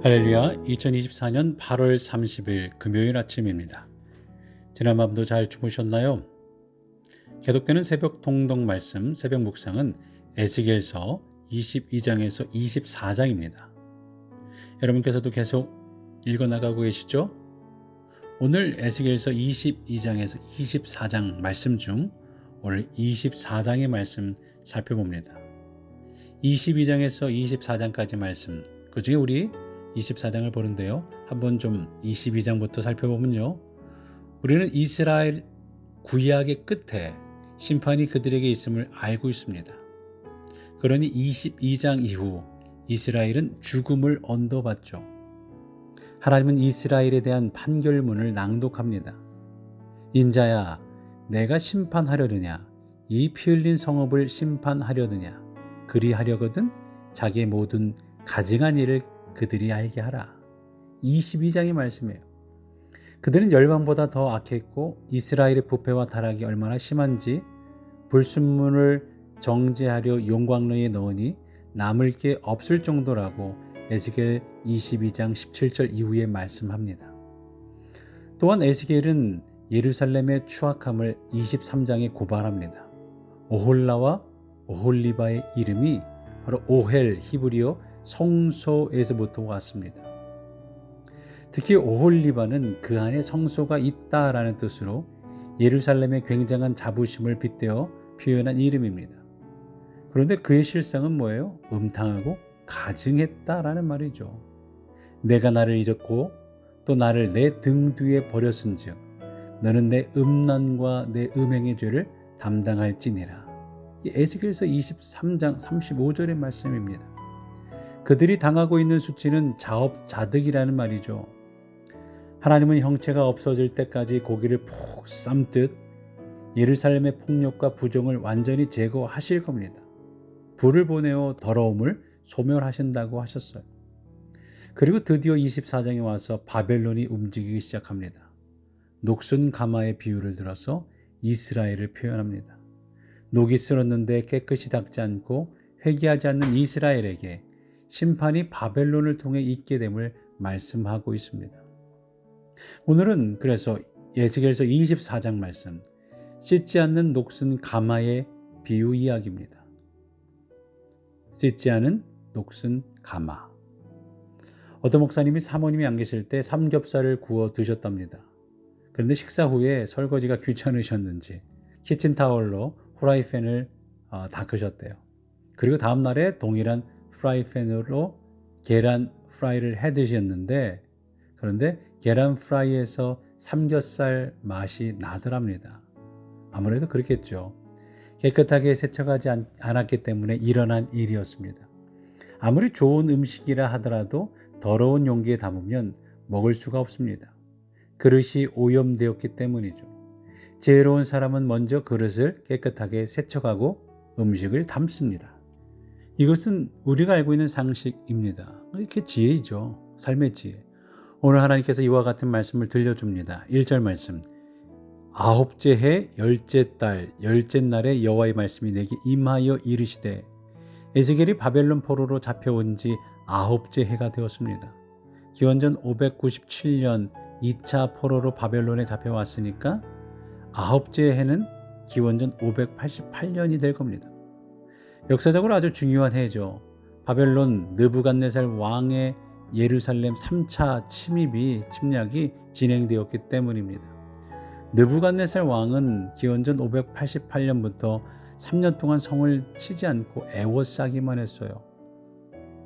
할렐루야, 2024년 8월 30일 금요일 아침입니다. 지난 밤도 잘 주무셨나요? 계속되는 새벽 통독 말씀, 새벽 묵상은 에스겔서 22장에서 24장입니다. 여러분께서도 계속 읽어나가고 계시죠? 오늘 에스겔서 22장에서 24장 말씀 중 오늘 24장의 말씀 살펴봅니다. 22장에서 24장까지 말씀, 그 중에 우리 24장을 보는데요. 한번 좀 22장부터 살펴보면요. 우리는 이스라엘 구약의 끝에 심판이 그들에게 있음을 알고 있습니다. 그러니 22장 이후 이스라엘은 죽음을 언도받죠. 하나님은 이스라엘에 대한 판결문을 낭독합니다. 인자야, 내가 심판하려느냐? 이 피 흘린 성읍을 심판하려느냐? 그리하려거든 자기의 모든 가증한 일을 그들이 알게 하라. 22장의 말씀이에요. 그들은 열방보다 더 악했고 이스라엘의 부패와 타락이 얼마나 심한지 불순물을 정죄하려 용광로에 넣으니 남을 게 없을 정도라고 에스겔 22장 17절 이후에 말씀합니다. 또한 에스겔은 예루살렘의 추악함을 23장에 고발합니다. 오홀라와 오홀리바의 이름이 바로 오헬 히브리어 성소에서부터 왔습니다. 특히 오홀리바는 그 안에 성소가 있다라는 뜻으로 예루살렘의 굉장한 자부심을 빗대어 표현한 이름입니다. 그런데 그의 실상은 뭐예요? 음탕하고 가증했다라는 말이죠. 내가 나를 잊었고 또 나를 내 등 뒤에 버렸은즉 너는 내 음란과 내 음행의 죄를 담당할지니라. 에스겔서 23장 35절의 말씀입니다. 그들이 당하고 있는 수치는 자업자득이라는 말이죠. 하나님은 형체가 없어질 때까지 고기를 푹 삶듯 예루살렘의 폭력과 부정을 완전히 제거하실 겁니다. 불을 보내어 더러움을 소멸하신다고 하셨어요. 그리고 드디어 24장에 와서 바벨론이 움직이기 시작합니다. 녹슨 가마의 비유를 들어서 이스라엘을 표현합니다. 녹이 쓸었는데 깨끗이 닦지 않고 회개하지 않는 이스라엘에게 심판이 바벨론을 통해 있게 됨을 말씀하고 있습니다. 오늘은 그래서 에스겔서 24장 말씀, 씻지 않는 녹슨 가마의 비유 이야기입니다. 씻지 않은 녹슨 가마. 어떤 목사님이 사모님이 안 계실 때 삼겹살을 구워 드셨답니다. 그런데 식사 후에 설거지가 귀찮으셨는지 키친타월로 후라이팬을 닦으셨대요. 그리고 다음 날에 동일한 프라이팬으로 계란 프라이를 해 드셨는데 그런데 계란 프라이에서 삼겹살 맛이 나더랍니다. 아무래도 그렇겠죠. 깨끗하게 세척하지 않았기 때문에 일어난 일이었습니다. 아무리 좋은 음식이라 하더라도 더러운 용기에 담으면 먹을 수가 없습니다. 그릇이 오염되었기 때문이죠. 지혜로운 사람은 먼저 그릇을 깨끗하게 세척하고 음식을 담습니다. 이것은 우리가 알고 있는 상식입니다. 이게 지혜이죠. 삶의 지혜. 오늘 하나님께서 이와 같은 말씀을 들려줍니다. 1절 말씀. 아홉째 해 열째 달 열째 날에 여호와의 말씀이 내게 임하여 이르시되 에스겔이 바벨론 포로로 잡혀온 지 아홉째 해가 되었습니다. 기원전 597년 2차 포로로 바벨론에 잡혀왔으니까 아홉째 해는 기원전 588년이 될 겁니다. 역사적으로 아주 중요한 해죠. 바벨론 느부갓네살 왕의 예루살렘 3차 침략이 진행되었기 때문입니다. 느부갓네살 왕은 기원전 588년부터 3년 동안 성을 치지 않고 애워싸기만 했어요.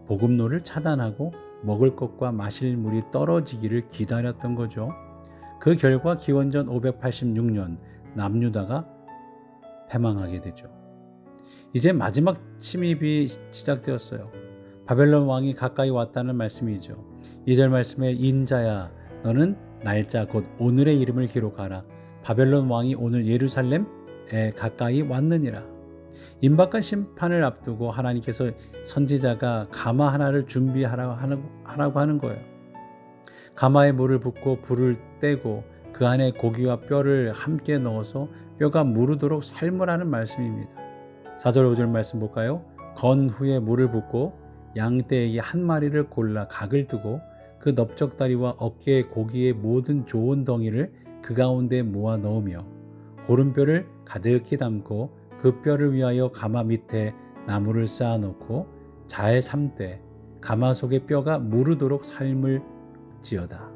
보급로를 차단하고 먹을 것과 마실 물이 떨어지기를 기다렸던 거죠. 그 결과 기원전 586년 남유다가 패망하게 되죠. 이제 마지막 침입이 시작되었어요. 바벨론 왕이 가까이 왔다는 말씀이죠. 2절 말씀에 인자야 너는 날짜 곧 오늘의 이름을 기록하라. 바벨론 왕이 오늘 예루살렘에 가까이 왔느니라. 임박한 심판을 앞두고 하나님께서 선지자가 가마 하나를 준비하라고 하는 거예요. 가마에 물을 붓고 불을 떼고 그 안에 고기와 뼈를 함께 넣어서 뼈가 무르도록 삶으라는 말씀입니다. 4절 5절 말씀 볼까요? 건 후에 물을 붓고 양떼에게 한 마리를 골라 각을 뜨고 그 넓적다리와 어깨의 고기의 모든 좋은 덩이를 그 가운데 모아 넣으며 고른뼈를 가득히 담고 그 뼈를 위하여 가마 밑에 나무를 쌓아놓고 잘 삶되 가마 속의 뼈가 무르도록 삶을 지어다.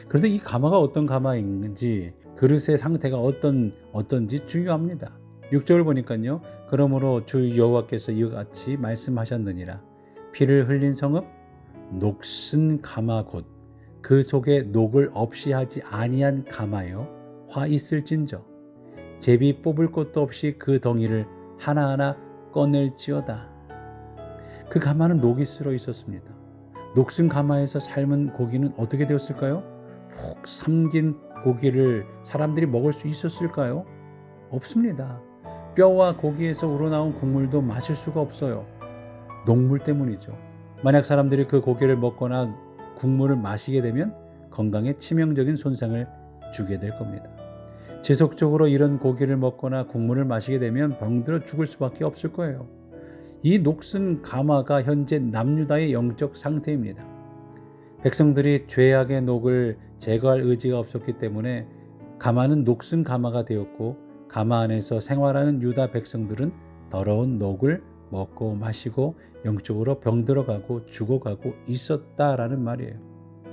그런데 이 가마가 어떤 가마인지 그릇의 상태가 어떤지 중요합니다. 6절을 보니까요. 그러므로 주 여호와께서 이와 같이 말씀하셨느니라. 피를 흘린 성읍 녹슨 가마 곧 그 속에 녹을 없이 하지 아니한 가마여 화 있을진저 제비 뽑을 것도 없이 그 덩이를 하나하나 꺼낼지어다. 그 가마는 녹이 쓸어 있었습니다. 녹슨 가마에서 삶은 고기는 어떻게 되었을까요? 푹 삼긴 고기를 사람들이 먹을 수 있었을까요? 없습니다. 뼈와 고기에서 우러나온 국물도 마실 수가 없어요. 녹물 때문이죠. 만약 사람들이 그 고기를 먹거나 국물을 마시게 되면 건강에 치명적인 손상을 주게 될 겁니다. 지속적으로 이런 고기를 먹거나 국물을 마시게 되면 병들어 죽을 수밖에 없을 거예요. 이 녹슨 가마가 현재 남유다의 영적 상태입니다. 백성들이 죄악의 녹을 제거할 의지가 없었기 때문에 가마는 녹슨 가마가 되었고 가마 안에서 생활하는 유다 백성들은 더러운 녹을 먹고 마시고 영적으로 병들어가고 죽어가고 있었다라는 말이에요.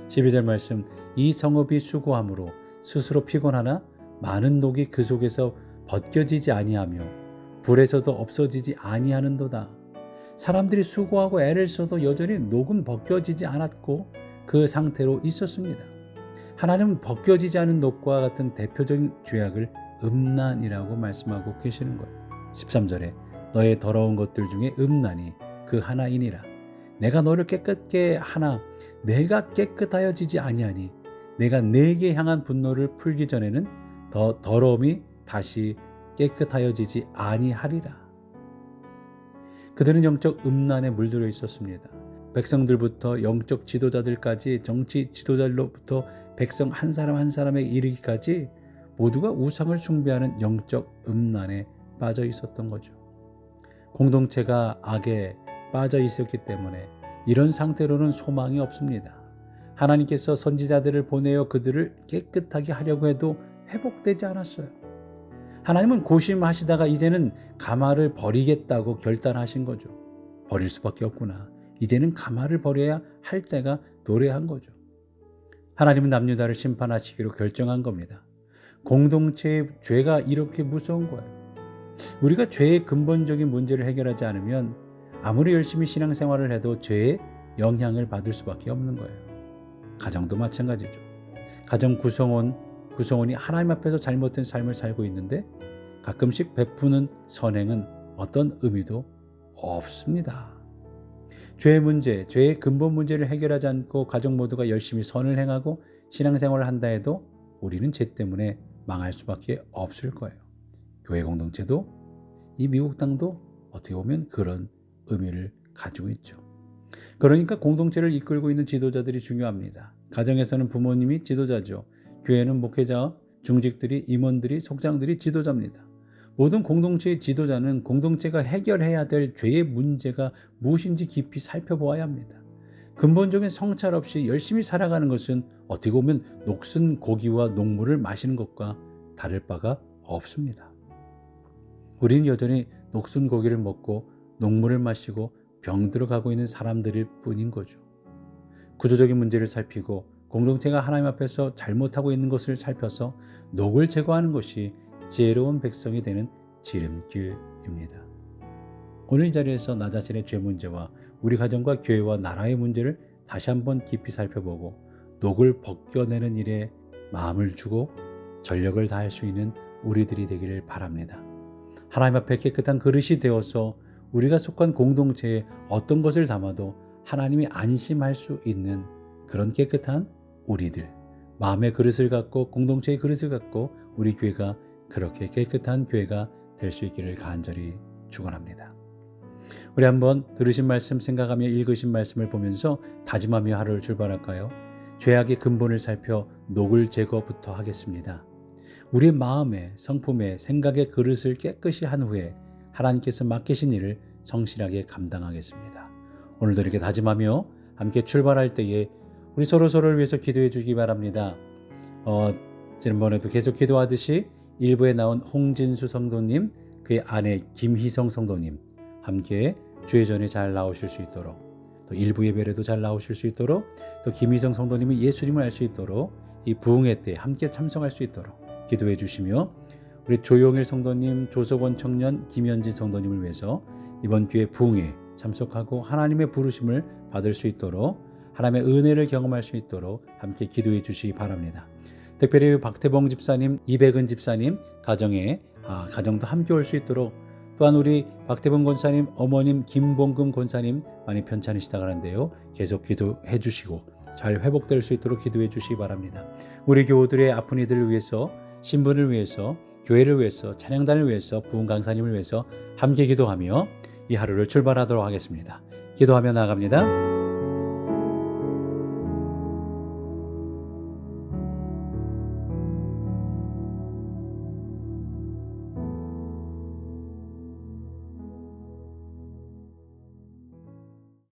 12절 말씀 이 성읍이 수고함으로 스스로 피곤하나 많은 녹이 그 속에서 벗겨지지 아니하며 불에서도 없어지지 아니하는도다. 사람들이 수고하고 애를 써도 여전히 녹은 벗겨지지 않았고 그 상태로 있었습니다. 하나님은 벗겨지지 않은 녹과 같은 대표적인 죄악을 음란이라고 말씀하고 계시는 거예요. 13절에 너의 더러운 것들 중에 음란이 그 하나이니라. 내가 너를 깨끗게 하나 내가 깨끗하여지지 아니하니 내가 내게 향한 분노를 풀기 전에는 더 더러움이 다시 깨끗하여지지 아니하리라. 그들은 영적 음란에 물들어 있었습니다. 백성들부터 영적 지도자들까지 정치 지도자로부터 백성 한 사람 한 사람에게 이르기까지 모두가 우상을 숭배하는 영적 음란에 빠져 있었던 거죠. 공동체가 악에 빠져 있었기 때문에 이런 상태로는 소망이 없습니다. 하나님께서 선지자들을 보내어 그들을 깨끗하게 하려고 해도 회복되지 않았어요. 하나님은 고심하시다가 이제는 가마를 버리겠다고 결단하신 거죠. 버릴 수밖에 없구나. 이제는 가마를 버려야 할 때가 도래한 거죠. 하나님은 남유다를 심판하시기로 결정한 겁니다. 공동체의 죄가 이렇게 무서운 거예요. 우리가 죄의 근본적인 문제를 해결하지 않으면 아무리 열심히 신앙생활을 해도 죄의 영향을 받을 수밖에 없는 거예요. 가정도 마찬가지죠. 가정 구성원이 하나님 앞에서 잘못된 삶을 살고 있는데 가끔씩 베푸는 선행은 어떤 의미도 없습니다. 죄의 문제, 죄의 근본 문제를 해결하지 않고 가족 모두가 열심히 선을 행하고 신앙생활을 한다 해도 우리는 죄 때문에 망할 수밖에 없을 거예요. 교회 공동체도 이 미국 땅도 어떻게 보면 그런 의미를 가지고 있죠. 그러니까 공동체를 이끌고 있는 지도자들이 중요합니다. 가정에서는 부모님이 지도자죠. 교회는 목회자, 중직들이, 임원들이, 속장들이 지도자입니다. 모든 공동체의 지도자는 공동체가 해결해야 될 죄의 문제가 무엇인지 깊이 살펴보아야 합니다. 근본적인 성찰 없이 열심히 살아가는 것은 어떻게 보면 녹슨 고기와 녹물을 마시는 것과 다를 바가 없습니다. 우리는 여전히 녹슨 고기를 먹고 녹물을 마시고 병들어가고 있는 사람들일 뿐인 거죠. 구조적인 문제를 살피고 공동체가 하나님 앞에서 잘못하고 있는 것을 살펴서 녹을 제거하는 것이 지혜로운 백성이 되는 지름길입니다. 오늘 이 자리에서 나 자신의 죄 문제와 우리 가정과 교회와 나라의 문제를 다시 한번 깊이 살펴보고 녹을 벗겨내는 일에 마음을 주고 전력을 다할 수 있는 우리들이 되기를 바랍니다. 하나님 앞에 깨끗한 그릇이 되어서 우리가 속한 공동체에 어떤 것을 담아도 하나님이 안심할 수 있는 그런 깨끗한 우리들, 마음의 그릇을 갖고 공동체의 그릇을 갖고 우리 교회가 그렇게 깨끗한 교회가 될 수 있기를 간절히 축원합니다. 우리 한번 들으신 말씀 생각하며 읽으신 말씀을 보면서 다짐하며 하루를 출발할까요? 죄악의 근본을 살펴 녹을 제거부터 하겠습니다. 우리의 마음에, 성품에, 생각의 그릇을 깨끗이 한 후에 하나님께서 맡기신 일을 성실하게 감당하겠습니다. 오늘도 이렇게 다짐하며 함께 출발할 때에 우리 서로를 위해서 기도해 주기 바랍니다. 지난번에도 계속 기도하듯이 일부에 나온 홍진수 성도님, 그의 아내 김희성 성도님 함께 주의전에 잘 나오실 수 있도록, 또 일부 예배에도 잘 나오실 수 있도록, 또 김희성 성도님이 예수님을 알 수 있도록 이 부흥회 때 함께 참석할 수 있도록 기도해 주시며, 우리 조용일 성도님, 조석원 청년, 김현진 성도님을 위해서 이번 기회 부흥회 참석하고 하나님의 부르심을 받을 수 있도록, 하나님의 은혜를 경험할 수 있도록 함께 기도해 주시기 바랍니다. 특별히 박태봉 집사님, 이백은 집사님 가정도 함께 올 수 있도록, 또한 우리 박태봉 권사님, 어머님 김봉금 권사님 많이 편찮으시다고 하는데요, 계속 기도해 주시고 잘 회복될 수 있도록 기도해 주시기 바랍니다. 우리 교우들의 아픈 이들을 위해서, 신분을 위해서, 교회를 위해서, 찬양단을 위해서, 부흥 강사님을 위해서 함께 기도하며 이 하루를 출발하도록 하겠습니다. 기도하며 나아갑니다.